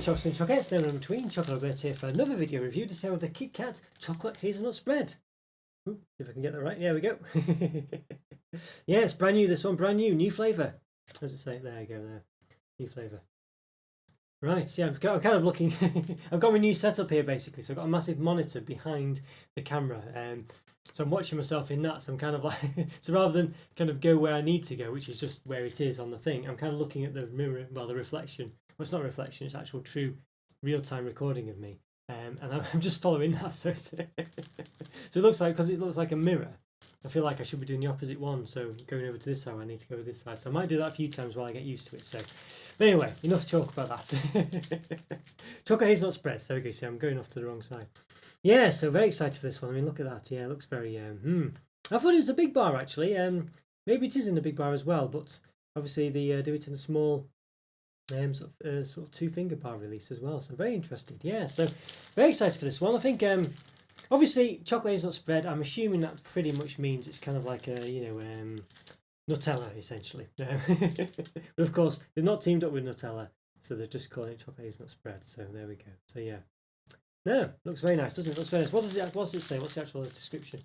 Chocks and Chocolate, now in between. Chocolo Roberto here for another video review to say with the KitKat chocolate hazelnut spread. Ooh, if I can get that right. There we go. Yeah, it's brand new, this one, brand new flavour. As it say? There you go, there. New flavour. Right, yeah, I'm kind of looking. I've got my new setup here basically, so I've got a massive monitor behind the camera. So I'm watching myself in that, so I'm kind of like, so rather than kind of go where I need to go, which is just where it is on the thing, I'm kind of looking at the mirror, well, the reflection. Well, it's not reflection, it's actual true real-time recording of me. And I'm just following that, so, so it looks like, because it looks like a mirror, I feel like I should be doing the opposite one, so going over to this side, I need to go to this side. So I might do that a few times while I get used to it. So, but anyway, enough talk about that. Chocolate hazelnut spread. There we go. See, I'm going off to the wrong side. Yeah, so very excited for this one. I mean, look at that. Yeah, it looks very. I thought it was a big bar actually. Maybe it is in a big bar as well, but obviously they do it in a small, sort of 2-finger bar release as well. So very interested. Yeah, so very excited for this one. I think. Obviously, chocolate hazelnut spread, I'm assuming that pretty much means it's kind of like a, Nutella, essentially. But of course, they've not teamed up with Nutella, so they're just calling it chocolate hazelnut spread. So there we go. So yeah. No, looks very nice, doesn't it? Looks very nice. What does it say? What's the actual description?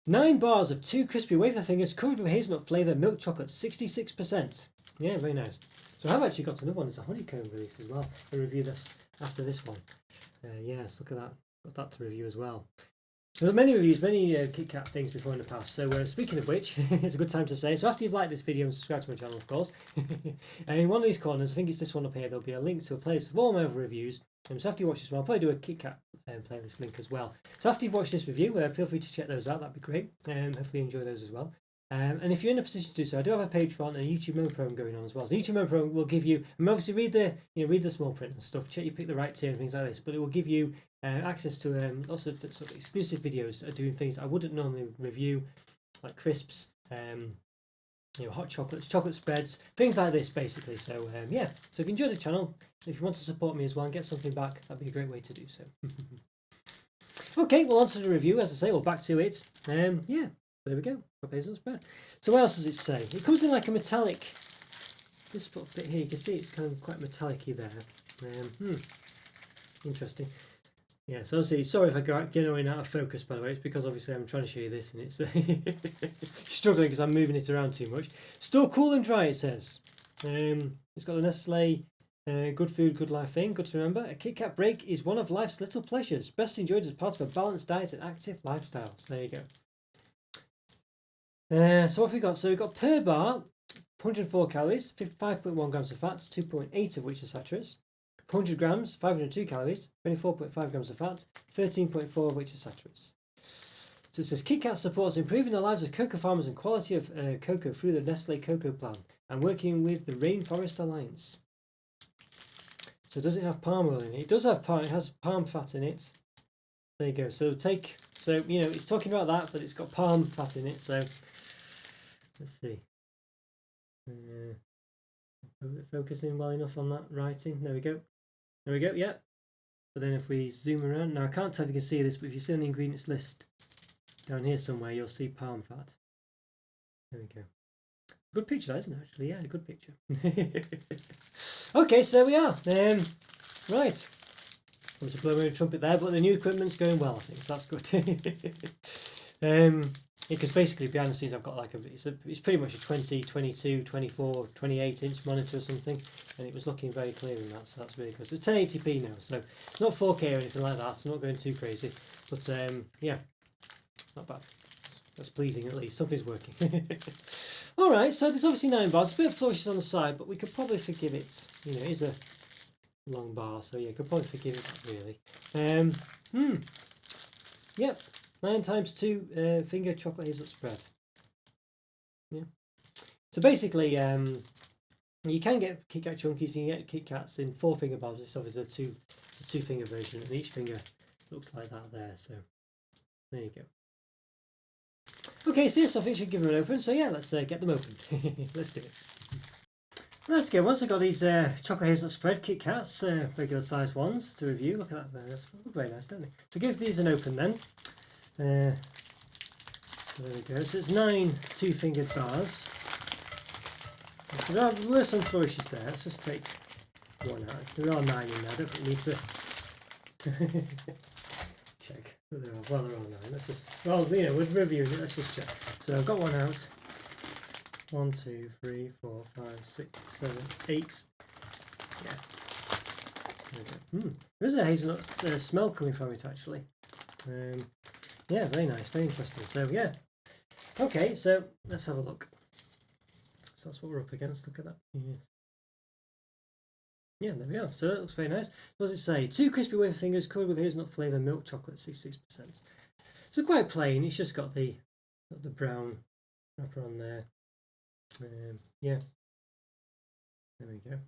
9 bars of 2 crispy wafer fingers covered with hazelnut flavour milk chocolate, 66%. Yeah, very nice. So I've actually got another one. It's a honeycomb release as well. I'll review this after this one. Yes, look at that. Got that to review as well. There are many reviews, many KitKat things before in the past. So speaking of which, it's a good time to say. So after you've liked this video and subscribed to my channel, of course, and in one of these corners, I think it's this one up here, there'll be a link to a playlist of all my other reviews. So after you watch this one, I'll probably do a KitKat playlist link as well. So after you've watched this review, feel free to check those out. That'd be great. Hopefully you enjoy those as well. And if you're in a position to do so, I do have a Patreon and a YouTube member program going on as well. So the YouTube member program will give you, and obviously read the small print and stuff. Check you pick the right tier and things like this. But it will give you access to lots of sort of exclusive videos doing things I wouldn't normally review, like crisps, hot chocolates, chocolate spreads, things like this basically. So yeah. So if you enjoy the channel, if you want to support me as well and get something back, that'd be a great way to do so. Okay, well on to the review. As I say, back to it. Yeah. There we go. Spread. So what else does it say? It comes in like a metallic. This bit here, you can see it's kind of quite metallic-y there. Interesting. Yeah. So obviously, sorry if I get in out of focus. By the way, it's because obviously I'm trying to show you this and it's struggling because I'm moving it around too much. Store cool and dry. It says. It's got the Nestlé. Good food, good life thing. Good to remember. A KitKat break is one of life's little pleasures, best enjoyed as part of a balanced diet and active lifestyle. So there you go. So what have we got? So we've got per bar, 104 calories, 5.1 grams of fat, 2.8 of which are saturates. 100 grams, 502 calories, 24.5 grams of fat, 13.4 of which are saturates. So it says KitKat supports improving the lives of cocoa farmers and quality of cocoa through the Nestlé cocoa plan and working with the Rainforest Alliance. So does it have palm oil in it? It does have palm. It has palm fat in it. There you go. So it's talking about that, but it's got palm fat in it. So let's see. Focusing well enough on that writing. There we go. There we go. Yeah. But then if we zoom around, now I can't tell if you can see this, but if you see on the ingredients list down here somewhere, you'll see palm fat. There we go. Good picture, that, isn't it? Actually, yeah, a good picture. Okay, so there we are. Right. I'm just blowing a trumpet there, but the new equipment's going well, I think, so that's good. Because basically behind the scenes I've got like it's pretty much a 20, 22, 24, 28 inch monitor or something, and it was looking very clear in that, so that's really good. So it's 1080p now, so it's not 4K or anything like that, it's not going too crazy, but yeah, not bad. That's pleasing at least, something's working. Alright, so there's obviously 9 bars, a bit of flourishes on the side, but we could probably forgive it. It is a long bar, so yeah, could probably forgive it that really. Yep. 9 times 2 finger chocolate hazelnut spread. Yeah. So basically, you can get KitKat chunkies. You can get KitKats in 4-finger bars. This is obviously the 2-finger version, and each finger looks like that there. So there you go. Okay, so yes, I think we should give them an open. So yeah, let's get them opened. Let's do it. Right, let's go. Once I've got these chocolate hazelnut spread KitKats, regular size ones to review. Look at that there. That's very nice, don't they? So give these an open then. So there we go. So it's 9 2-fingered bars. So there were some flourishes there. Let's just take one out. There are 9 in there. I don't think we need to check. Well, there are 9. Let's just, well, you know, with reviewing it, let's just check. So I've got one out. 1, 2, 3, 4, 5, 6, 7, 8. Yeah. There's a hazelnut smell coming from it actually. Yeah, very nice, very interesting. So yeah. Okay, so let's have a look. So that's what we're up against. Look at that. Yes. Yeah, there we go. So that looks very nice. What does it say? 2 crispy wafer fingers covered with hazelnut flavour milk chocolate, 66%. So quite plain. It's just got the brown wrapper on there. Yeah. There we go.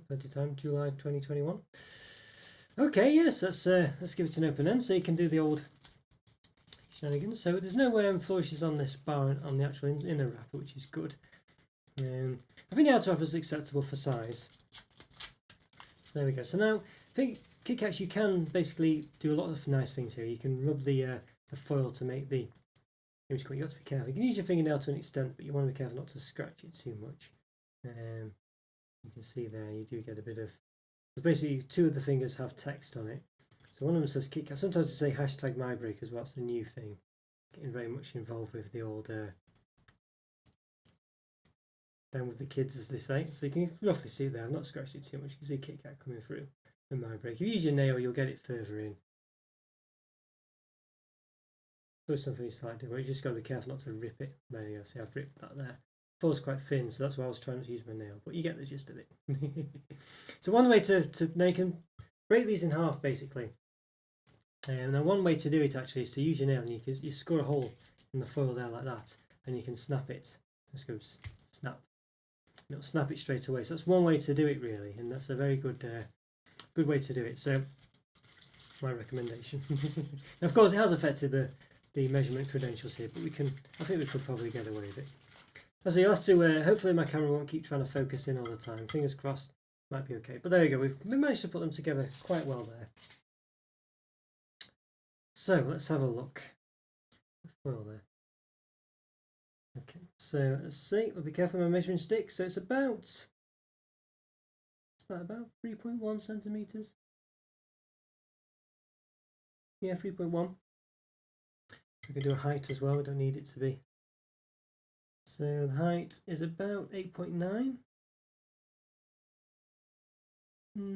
Plenty of time, July 2021. Okay, yes, let's give it an open then, so you can do the old shenanigans. So there's no flourishes on this bar on the actual inner wrapper, which is good. I think the outer wrapper is acceptable for size. So there we go. So now, I think KitKats, you can basically do a lot of nice things here. You can rub the foil to make the image cut. You've got to be careful. You can use your fingernail to an extent, but you want to be careful not to scratch it too much. You can see there, you do get a bit of... Basically, 2 of the fingers have text on it. So one of them says KitKat. Sometimes they say hashtag MyBreak as well. It's a new thing. Getting very much involved with the old... down with the kids, as they say. So you can roughly see it there. I've not scratched it too much. You can see KitKat coming through and MyBreak. If you use your nail, you'll get it further in. So something slightly different. You just got to be careful not to rip it. There you go. See, I've ripped that there. Foil's quite thin, so that's why I was trying not to use my nail, but you get the gist of it. So one way now you can break these in half basically. And now one way to do it actually is to use your nail, and you score a hole in the foil there like that, and you can snap it. Let's go snap. It'll snap it straight away. So that's one way to do it really, and that's a very good way to do it. So my recommendation. Of course, it has affected the measurement credentials here, but I think we could probably get away with it. So you'll have to, hopefully my camera won't keep trying to focus in all the time. Fingers crossed, might be okay. But there you go, we've managed to put them together quite well there. So let's have a look. Well there. Okay, so let's see, we'll be careful with my measuring stick. So it's about 3.1 centimetres. Yeah, 3.1. We can do a height as well, we don't need it to be. So the height is about 8.9.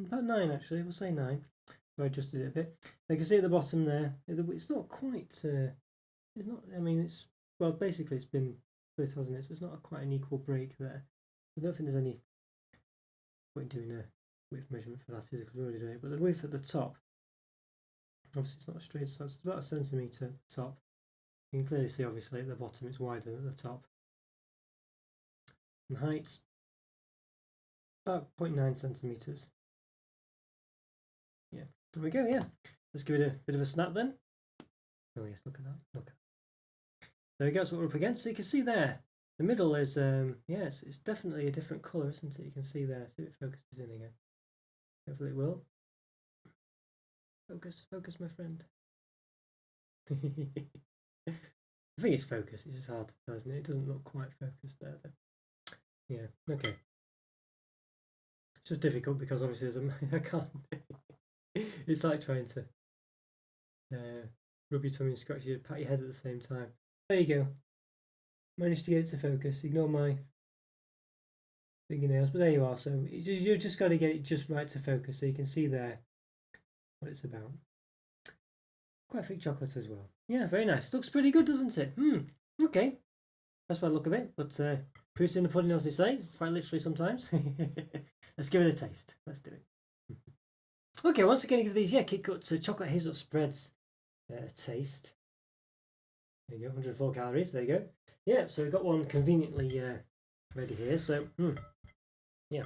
About 9 actually, we'll say 9. So I adjusted it a bit. You can see at the bottom there, it's not quite, it's not, I mean, well, basically it's been split, hasn't it? So it's not quite an equal break there. I don't think there's any point doing a width measurement for that, is it? Because we're already doing it. But the width at the top, obviously it's not a straight, so it's about 1 centimetre top. You can clearly see obviously at the bottom it's wider than at the top. And height, about 0.9 centimetres. Yeah, there we go, yeah. Let's give it a bit of a snap then. Oh yes, look at that, look. There we go, that's what we're up against. So you can see there, the middle is, yes, it's definitely a different colour, isn't it? You can see there, see if it focuses in again. Hopefully it will. Focus my friend. I think it's focused, it's just hard to tell, isn't it? It doesn't look quite focused there though. Yeah, okay. It's just difficult because obviously I can't. It's like trying to rub your tummy and scratch your pat your head at the same time. There you go. Managed to get it to focus. Ignore my fingernails, but there you are. So you've just got to get it just right to focus, so you can see there what it's about. Quite thick chocolate as well. Yeah, very nice. Looks pretty good, doesn't it? Okay. That's by the look of it, but proof's in the pudding, as they say, quite literally sometimes. Let's give it a taste. Let's do it. Okay, once again, give these, KitKat chocolate hazelnut spreads a taste. There you go, 104 calories, there you go. Yeah, so we've got one conveniently ready here, so, yeah.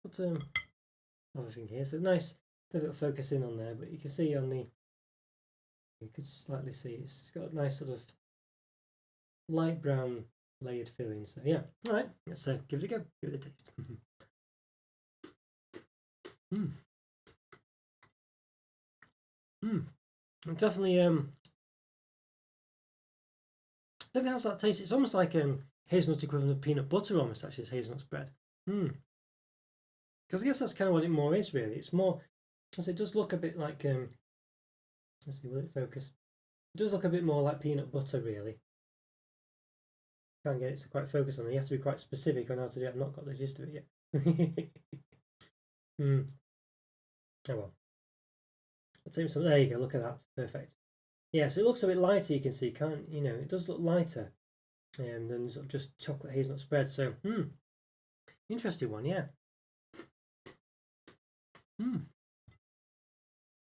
Put another thing here, so nice, a little focus in on there, but you can see on the, you could slightly see, it's got a nice sort of light brown layered filling, so yeah. Alright, let's give it a go, give it a taste. It definitely look how that tastes. It's almost like hazelnut equivalent of peanut butter, almost actually, as hazelnut spread. because I guess that's kind of what it more is really. It's more, as it does look a bit like let's see, will it focus? It does look a bit more like peanut butter really. Can't get it to quite focus on it. You have to be quite specific on how to do it. I've not got the gist of it yet. Oh well. I'll take some. There you go. Look at that. Perfect. Yeah, so it looks a bit lighter. You can see, can't you know? It does look lighter than sort of just chocolate hazelnut spread. So, interesting one. Yeah.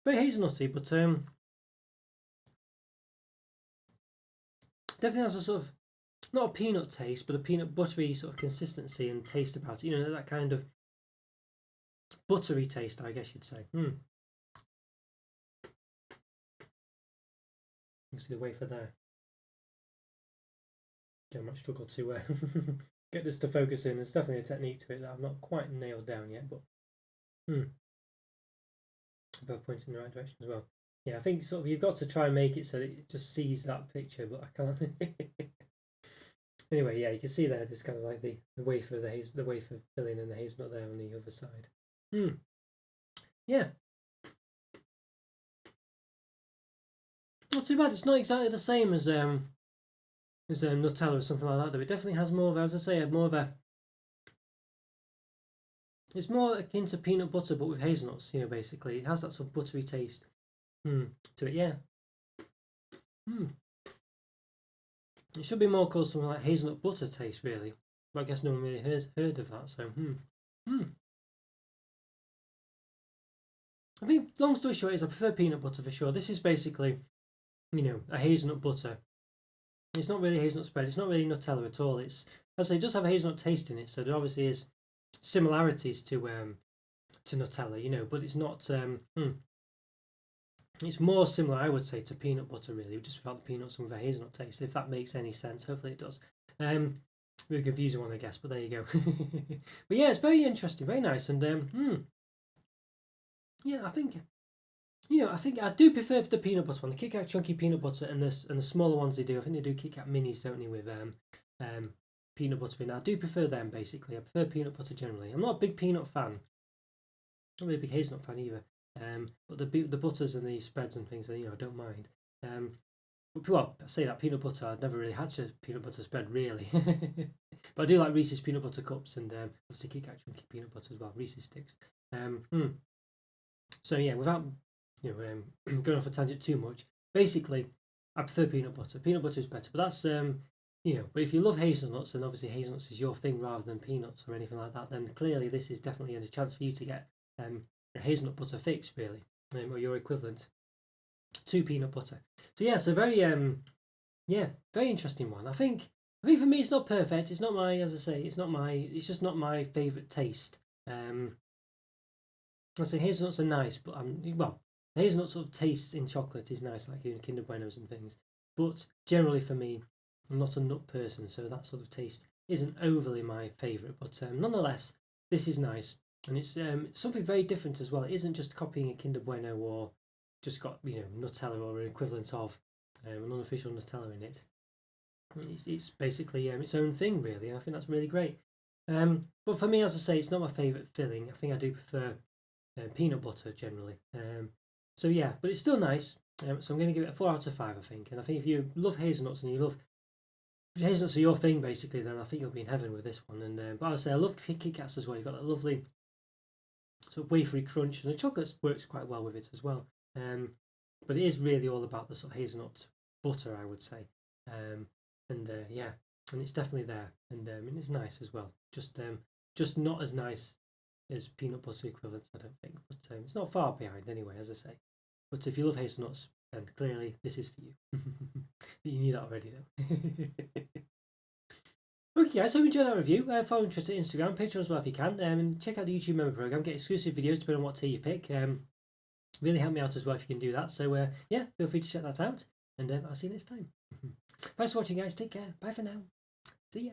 Very hazelnutty, but definitely has a sort of not a peanut taste, but a peanut buttery sort of consistency and taste about it. You know, that kind of buttery taste, I guess you'd say. You can see the wafer there. I might struggle to get this to focus in. There's definitely a technique to it that I've not quite nailed down yet, but both pointing in the right direction as well. Yeah, I think sort of you've got to try and make it so that it just sees that picture, but I can't. Anyway, yeah, you can see there. There's kind of like the wafer, the wafer filling, and the hazelnut there on the other side. Yeah. Not too bad. It's not exactly the same as Nutella or something like that, though. It definitely has more of, as I say, more of a. It's more akin to peanut butter, but with hazelnuts. You know, basically, it has that sort of buttery taste to it. Yeah. It should be more called something like hazelnut butter taste, really. But I guess no one really heard of that. So, I think, long story short, is I prefer peanut butter for sure. This is basically, you know, a hazelnut butter. It's not really hazelnut spread. It's not really Nutella at all. It's, as I say, it does have a hazelnut taste in it, so there obviously is similarities to Nutella, you know, but it's not. It's more similar, I would say, to peanut butter, really, just without the peanuts and with a hazelnut taste. If that makes any sense, hopefully it does. Really confusing one, I guess, but there you go. But yeah, it's very interesting, very nice, and yeah, I think. You know, I think I do prefer the peanut butter one, the KitKat chunky peanut butter, and the smaller ones they do. I think they do KitKat minis, don't they, with peanut butter in. I do prefer them basically. I prefer peanut butter generally. I'm not a big peanut fan. Not really a big hazelnut fan either. But the butters and the spreads and things, you know, I don't mind. Well, I say that peanut butter. I'd never really had a peanut butter spread really, but I do like Reese's peanut butter cups and obviously KitKat chunky peanut butter as well, Reese's sticks. So yeah, without going off a tangent too much, basically, I prefer peanut butter. Peanut butter is better, but that's you know. But if you love hazelnuts, and obviously hazelnuts is your thing rather than peanuts or anything like that, then clearly this is definitely a chance for you to get a hazelnut butter fix, really, or your equivalent to peanut butter. So yeah, so very yeah, very interesting one. I think for me it's not perfect. It's not my, as I say, it's just not my favourite taste. I say hazelnuts are nice, but well, hazelnut sort of taste in chocolate is nice, like in Kinder Buenos and things. But generally, for me, I'm not a nut person, so that sort of taste isn't overly my favourite. But nonetheless, this is nice, and it's something very different as well. It isn't just copying a Kinder Bueno or just got Nutella or an equivalent of an unofficial Nutella in it. It's basically its own thing, really, and I think that's really great. But for me, as I say, it's not my favourite filling. I think I do prefer peanut butter generally. So yeah, but it's still nice. So I'm going to give it a 4 out of 5, I think. And I think if you love hazelnuts and you love hazelnuts are your thing basically, then I think you'll be in heaven with this one. And but I say I love KitKats as well. You've got that lovely sort of wafery crunch, and the chocolate works quite well with it as well. But it is really all about the sort of hazelnut butter, I would say. Yeah, and it's definitely there, and it's nice as well. Just not as nice as peanut butter equivalents, I don't think, but it's not far behind anyway, as I say. But if you love hazelnuts, then clearly this is for you. But you knew that already, though. Okay, guys, hope you enjoyed that review. Follow me on Twitter, Instagram, Patreon as well if you can, and check out the YouTube member program. Get exclusive videos depending on what tier you pick. Really help me out as well if you can do that. So yeah, feel free to check that out, and I'll see you next time. Thanks for watching, guys. Take care. Bye for now. See ya.